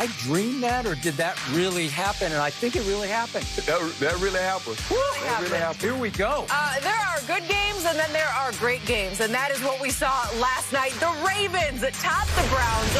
I dreamed that, or did that really happen? And I think it really happened. That really happened. That really happened. Here we go. There are good games, and then there are great games. And that is what we saw last night. The Ravens topped the Browns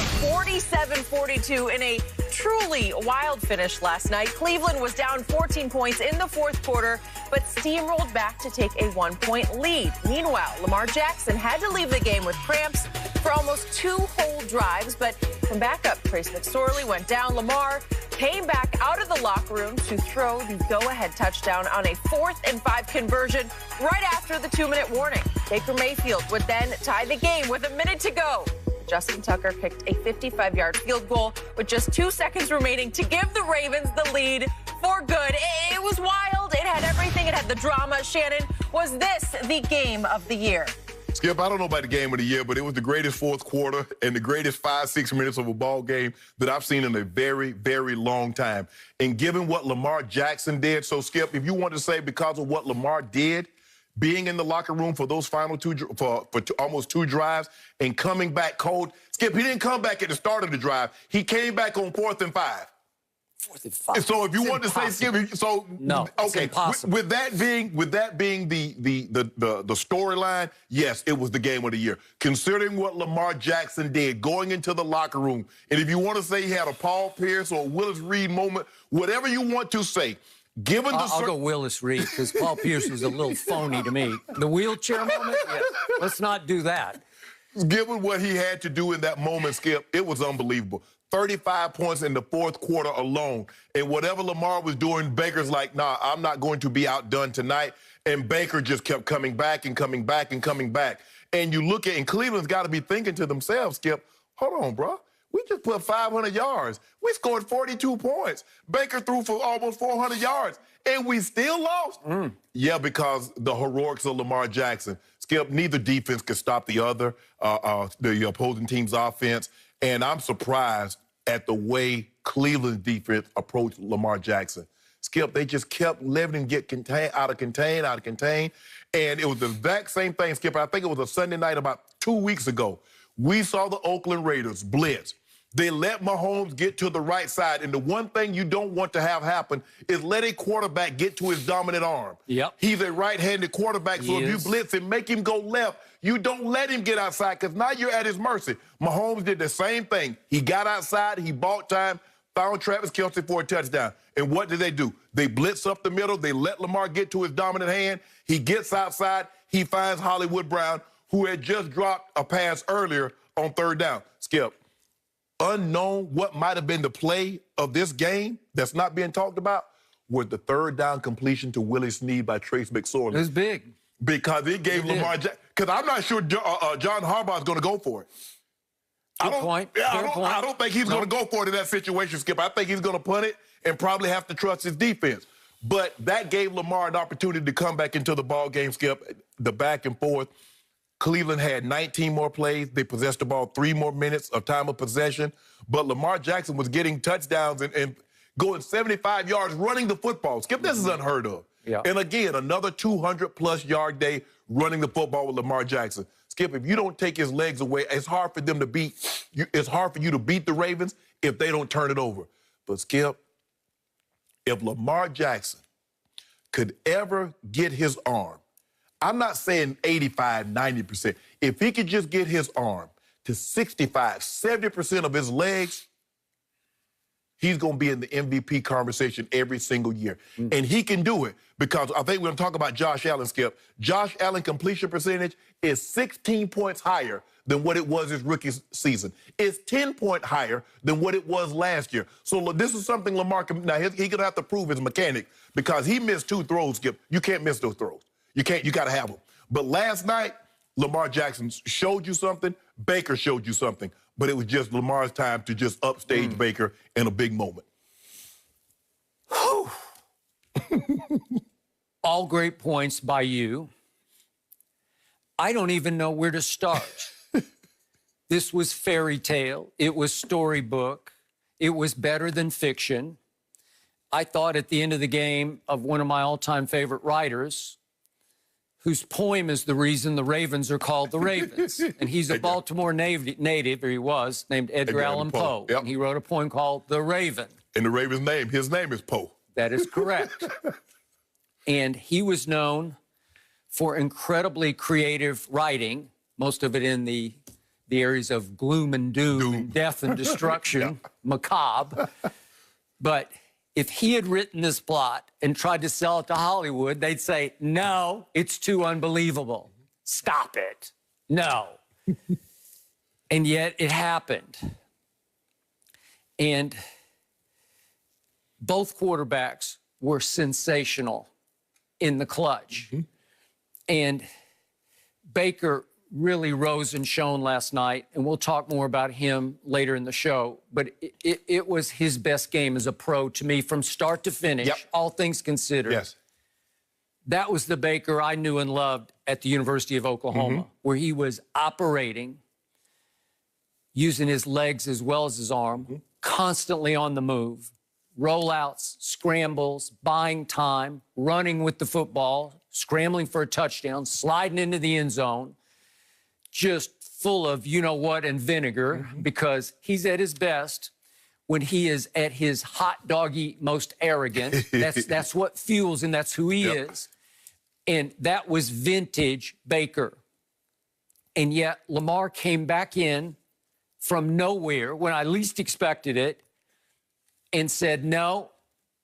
47-42 in a truly wild finish last night. Cleveland was down 14 points in the fourth quarter, but steamrolled back to take a 1-point lead. Meanwhile, Lamar Jackson had to leave the game with cramps for almost 2 whole drives, but from backup, Trace McSorley went down. Lamar came back out of the locker room to throw the go-ahead touchdown on a 4th and 5 conversion right after the 2-minute warning. Baker Mayfield would then tie the game with a minute to go. Justin Tucker kicked a 55-yard field goal with just 2 seconds remaining to give the Ravens the lead for good. It was wild. It had everything. It had the drama. Shannon, was this the game of the year? Skip, I don't know about the game of the year, but it was the greatest fourth quarter and the greatest 5-6 minutes of a ball game that I've seen in a very, very long time. And given what Lamar Jackson did, so Skip, if you want to say because of what Lamar did, being in the locker room for those final almost 2 drives and coming back cold, Skip, he didn't come back at the start of the drive. He came back on 4th and 5. 4th and 5. So if you want to say, Skip, so no, okay, with that being the storyline, yes, it was the game of the year. Considering what Lamar Jackson did going into the locker room, and if you want to say he had a Paul Pierce or a Willis Reed moment, whatever you want to say, given the I'll go Willis Reed because Paul Pierce was a little phony to me. The wheelchair moment, yeah, let's not do that. Given what he had to do in that moment, Skip, it was unbelievable. 35 points in the fourth quarter alone. And whatever Lamar was doing, Baker's like, nah, I'm not going to be outdone tonight. And Baker just kept coming back and coming back and coming back. And you look at, and Cleveland's got to be thinking to themselves, Skip, hold on, bro. We just put 500 yards. We scored 42 points. Baker threw for almost 400 yards. And we still lost? Yeah, because the heroics of Lamar Jackson. Skip, neither defense could stop the other, the opposing team's offense. And I'm surprised at the way Cleveland's defense approached Lamar Jackson. Skip, they just kept letting him get out of contain. And it was the exact same thing, Skip. I think it was a Sunday night about 2 weeks ago. We saw the Oakland Raiders blitz. They let Mahomes get to the right side. And the one thing you don't want to have happen is let a quarterback get to his dominant arm. Yep. He's a right-handed quarterback, so if you blitz him, make him go left, you don't let him get outside because now you're at his mercy. Mahomes did the same thing. He got outside, he bought time, found Travis Kelce for a touchdown. And what did? They blitz up the middle. They let Lamar get to his dominant hand. He gets outside. He finds Hollywood Brown, who had just dropped a pass earlier on 3rd down. Skip, unknown what might have been the play of this game that's not being talked about was the 3rd down completion to Willie Snead by Trace McSorley. It was big. Because it gave Lamar Jackson, because I'm not sure John Harbaugh's going to go for it. Good point. I don't think he's going to go for it in that situation, Skip. I think he's going to punt it and probably have to trust his defense. But that gave Lamar an opportunity to come back into the ball game, Skip, the back and forth. Cleveland had 19 more plays. They possessed the ball 3 more minutes of time of possession. But Lamar Jackson was getting touchdowns and going 75 yards running the football. Skip, this is unheard of. Yeah. And again, another 200-plus yard day running the football with Lamar Jackson. Skip, if you don't take his legs away, it's hard for them to beat. It's hard for you to beat the Ravens if they don't turn it over. But Skip, if Lamar Jackson could ever get his arm, I'm not saying 85, 90%. If he could just get his arm to 65, 70% of his legs, he's going to be in the MVP conversation every single year. And he can do it because I think we're going to talk about Josh Allen, Skip. Josh Allen completion percentage is 16 points higher than what it was his rookie season. It's 10 points higher than what it was last year. So this is something Lamar can, now he's going to have to prove his mechanic because he missed 2 throws, Skip. You can't miss those throws. You got to have them. But last night, Lamar Jackson showed you something. Baker showed you something. But it was just Lamar's time to just upstage Baker in a big moment. All great points by you. I don't even know where to start. This was fairy tale. It was storybook. It was better than fiction. I thought at the end of the game of one of my all-time favorite writers, whose poem is the reason the Ravens are called the Ravens. And he's a Baltimore native, or he was, named Edgar Allan Poe. Yep. And he wrote a poem called The Raven. And the Ravens' name, his name is Poe. That is correct. And he was known for incredibly creative writing, most of it in the areas of gloom and doom. And death and destruction, macabre. But if he had written this plot and tried to sell it to Hollywood, they'd say, no, it's too unbelievable. Stop it. No. And yet it happened. And both quarterbacks were sensational in the clutch. And Baker really rose and shone last night, and we'll talk more about him later in the show. But it was his best game as a pro to me from start to finish, all things considered. Yes. That was the Baker I knew and loved at the University of Oklahoma, where he was operating, using his legs as well as his arm, constantly on the move, rollouts, scrambles, buying time, running with the football, scrambling for a touchdown, sliding into the end zone, just full of you-know-what and vinegar, because he's at his best when he is at his hot doggy most arrogant. That's what fuels him. That's who he is. And that was vintage Baker. And yet Lamar came back in from nowhere when I least expected it and said, no,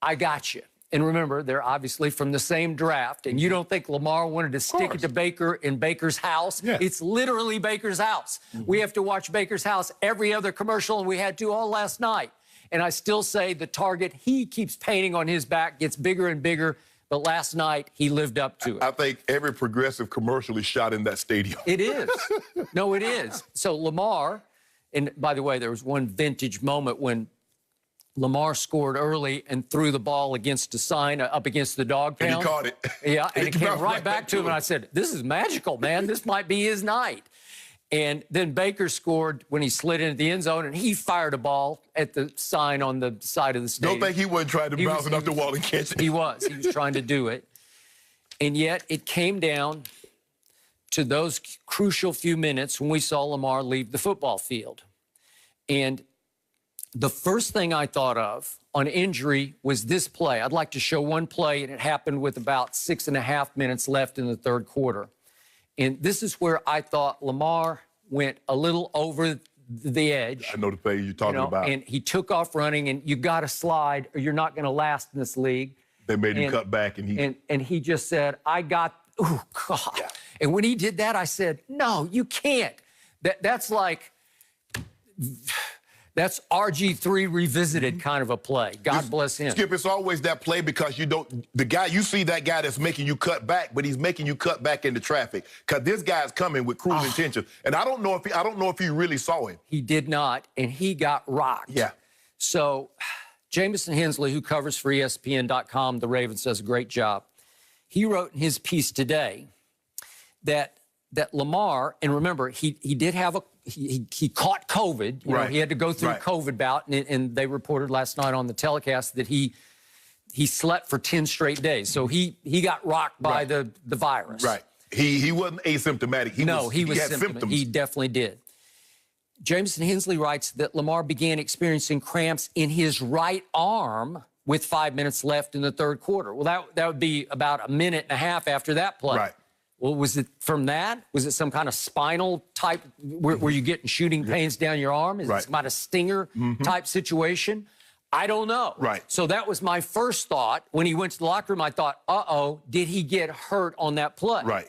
I got you. And remember, they're obviously from the same draft. And you don't think Lamar wanted to stick it to Baker in Baker's house? Yeah. It's literally Baker's house. We have to watch Baker's house every other commercial, and we had to all last night. And I still say the target he keeps painting on his back gets bigger and bigger. But last night, he lived up to it. I think every progressive commercial is shot in that stadium. It is. No, it is. So Lamar, and by the way, there was one vintage moment when Lamar scored early and threw the ball against a sign up against the dog pound. And he caught it. Yeah, and it came right back to him. And I said, this is magical, man. This might be his night. And then Baker scored when he slid into the end zone, and he fired a ball at the sign on the side of the stadium. Don't think he wasn't trying to bounce it off the wall and catch it. He was. He was trying to do it. And yet it came down to those crucial few minutes when we saw Lamar leave the football field. And the first thing I thought of on injury was this play. I'd like to show one play, and it happened with about 6.5 minutes left in the third quarter. And this is where I thought Lamar went a little over the edge. I know the play you're talking about. And he took off running, and you got to slide or you're not going to last in this league. They made him cut back, and he just said, I got, oh, God. Yeah. And when he did that, I said, no, you can't. That's like... That's RG3 revisited kind of a play. God bless him. Skip, it's always that play because you see that guy that's making you cut back, but he's making you cut back into traffic because this guy's coming with cruise intention. And I don't know if he really saw him. He did not, and he got rocked. Yeah. So Jamison Hensley, who covers for ESPN.com, the Ravens, does a great job. He wrote in his piece today that Lamar, and remember, he did have he caught COVID. You know, he had to go through a COVID bout, and they reported last night on the telecast that he slept for 10 straight days. So he got rocked by the virus. Right. He wasn't asymptomatic. He had symptoms. He definitely did. Jamison Hensley writes that Lamar began experiencing cramps in his right arm with 5 minutes left in the third quarter. Well, that would be about a minute and a half after that play. Right. Well, was it from that? Was it some kind of spinal type where you're getting shooting pains down your arm? Is it some kind of stinger type situation? I don't know. Right. So that was my first thought. When he went to the locker room, I thought, uh-oh, did he get hurt on that play? Right.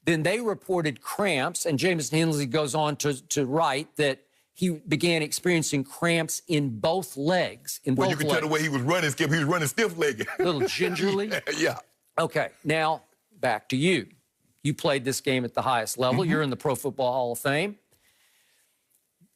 Then they reported cramps, and Jamison Hensley goes on to write that he began experiencing cramps in both legs. Well, you can tell the way he was running, Skip. He was running stiff-legged. A little gingerly? Yeah. Okay, now back to you. You played this game at the highest level. You're in the Pro Football Hall of Fame.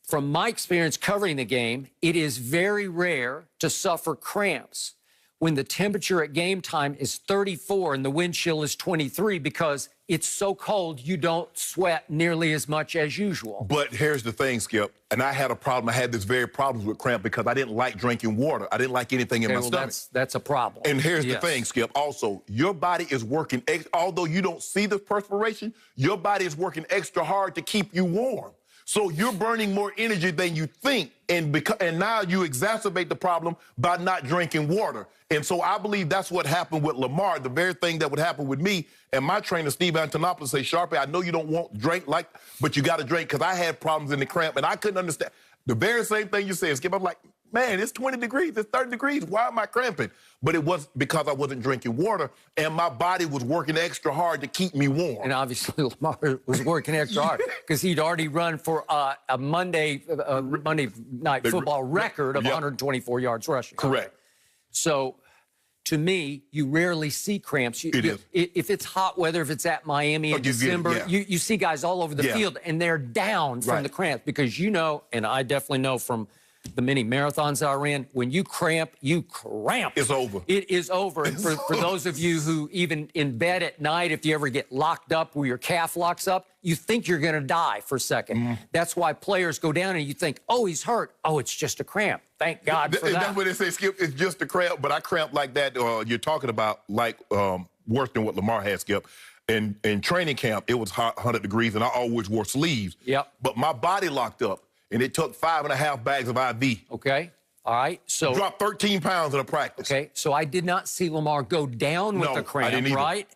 From my experience covering the game, it is very rare to suffer cramps when the temperature at game time is 34 and the wind chill is 23 because it's so cold you don't sweat nearly as much as usual. But here's the thing, Skip, and I had a problem. I had this very problems with cramp because I didn't like drinking water. I didn't like anything in my stomach. That's a problem. And here's the thing, Skip. Also, your body is working, although you don't see the perspiration, your body is working extra hard to keep you warm. So you're burning more energy than you think, and now you exacerbate the problem by not drinking water. And so I believe that's what happened with Lamar, the very thing that would happen with me. And my trainer, Steve Antonopoulos, say, Sharpie, I know you don't want drink but you got to drink, because I had problems in the cramp, and I couldn't understand. The very same thing you said, Skip. I'm like, man, it's 20 degrees, it's 30 degrees. Why am I cramping? But it was because I wasn't drinking water, and my body was working extra hard to keep me warm. And obviously, Lamar was working extra hard because he'd already run for a Monday night football record of 124 yards rushing. Correct. So, to me, you rarely see cramps. If it's hot weather, if it's at Miami in December, you see guys all over the field, and they're down from the cramps because you know, and I definitely know from the many marathons I ran, when you cramp, you cramp. It's over. It is over. And for those of you who even in bed at night, if you ever get locked up where your calf locks up, you think you're going to die for a second. That's why players go down and you think, oh, he's hurt. Oh, it's just a cramp. Thank God for that. That's what they say, Skip. It's just a cramp, but I cramp like that. You're talking about like worse than what Lamar had, Skip. In training camp, it was hot, 100 degrees, and I always wore sleeves. Yep. But my body locked up. And it took 5.5 bags of IV. Okay. All right. So dropped 13 pounds in a practice. Okay. So I did not see Lamar go down with the cramp, I didn't either. right?